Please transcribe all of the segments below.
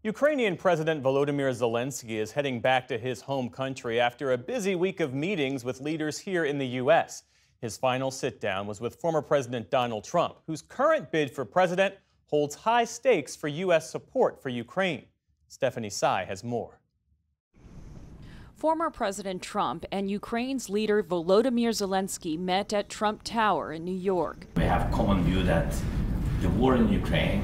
Ukrainian President Volodymyr Zelensky is heading back to his home country after a busy week of meetings with leaders here in the U.S. His final sit-down was with former President Donald Trump, whose current bid for president holds high stakes for U.S. support for Ukraine. Stephanie Tsai has more. Former President Trump and Ukraine's leader Volodymyr Zelensky met at Trump Tower in New York. We have a common view that the war in Ukraine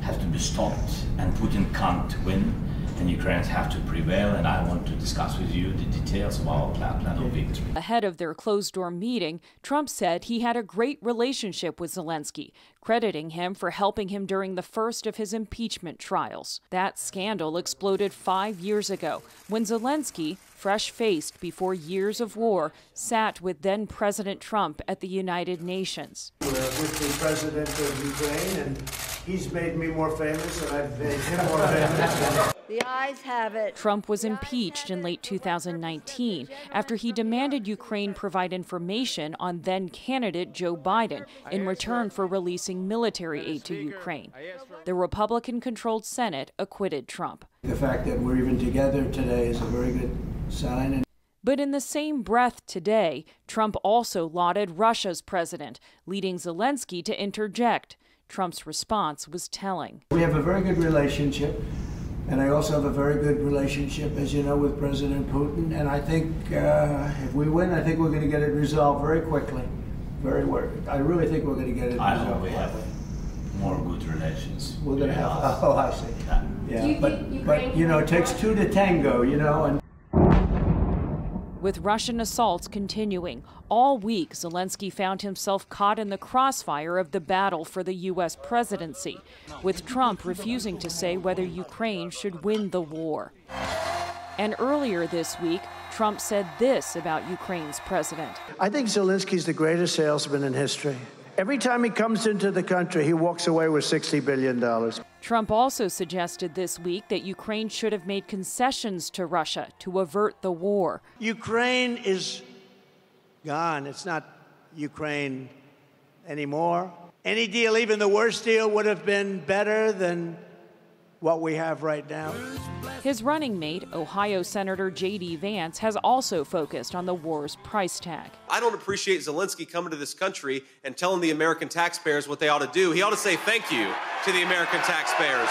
has to be stopped and Putin can't win and Ukrainians have to prevail, and I want to discuss with you the details of our plan of victory. Ahead of their closed-door meeting, Trump said he had a great relationship with Zelensky, crediting him for helping him during the first of his impeachment trials. That scandal exploded 5 years ago when Zelensky, fresh-faced before years of war, sat with then-President Trump at the United Nations. We're with the President of Ukraine, and he's made me more famous, and I've made him more famous. The ayes have it. Trump was impeached in late 2019 after he demanded Ukraine provide information on then-candidate Joe Biden in return for releasing military aid to Ukraine. The Republican-controlled Senate acquitted Trump. The fact that we're even together today is a very good sign. But in the same breath today, Trump also lauded Russia's president, leading Zelensky to interject. Trump's response was telling. We have a very good relationship, and I also have a very good relationship, as you know, with President Putin. And I think if we win, I think we're going to get it resolved very quickly. I really think we're going to get it resolved. I hope we have more good relations. We're going to have. Oh, I see. Yeah, but you know, it takes two to tango. You know, and. With Russian assaults continuing, all week Zelensky found himself caught in the crossfire of the battle for the U.S. presidency, with Trump refusing to say whether Ukraine should win the war. And earlier this week, Trump said this about Ukraine's president. I think Zelensky's the greatest salesman in history. Every time he comes into the country, he walks away with $60 billion. Trump also suggested this week that Ukraine should have made concessions to Russia to avert the war. Ukraine is gone. It's not Ukraine anymore. Any deal, even the worst deal, would have been better than what we have right now. His running mate, Ohio Senator J.D. Vance, has also focused on the war's price tag. I don't appreciate Zelensky coming to this country and telling the American taxpayers what they ought to do. He ought to say thank you to the American taxpayers.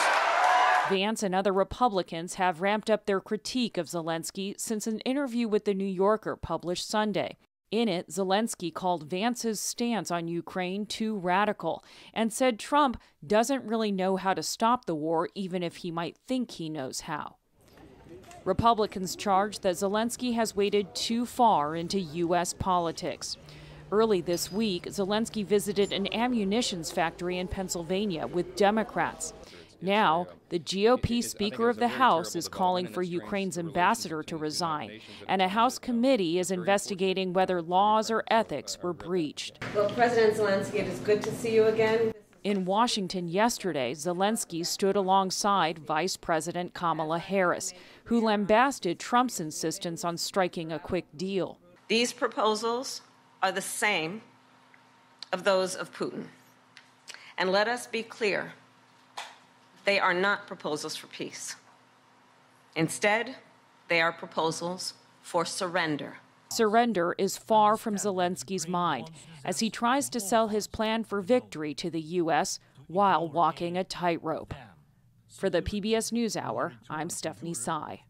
Vance and other Republicans have ramped up their critique of Zelensky since an interview with The New Yorker published Sunday. In it, Zelensky called Vance's stance on Ukraine too radical and said Trump doesn't really know how to stop the war, even if he might think he knows how. Republicans charge that Zelensky has waded too far into U.S. politics. Early this week, Zelensky visited an ammunitions factory in Pennsylvania with Democrats. Now, the GOP Speaker of the House is calling for Ukraine's ambassador to resign, and a House committee is investigating whether laws or ethics were breached. Well, President Zelensky, it is good to see you again. In Washington yesterday, Zelensky stood alongside Vice President Kamala Harris, who lambasted Trump's insistence on striking a quick deal. These proposals are the same of those of Putin. And let us be clear. They are not proposals for peace. Instead, they are proposals for surrender. Surrender is far from Zelensky's mind as he tries to sell his plan for victory to the U.S. while walking a tightrope. For the PBS NewsHour, I'm Stephanie Tsai.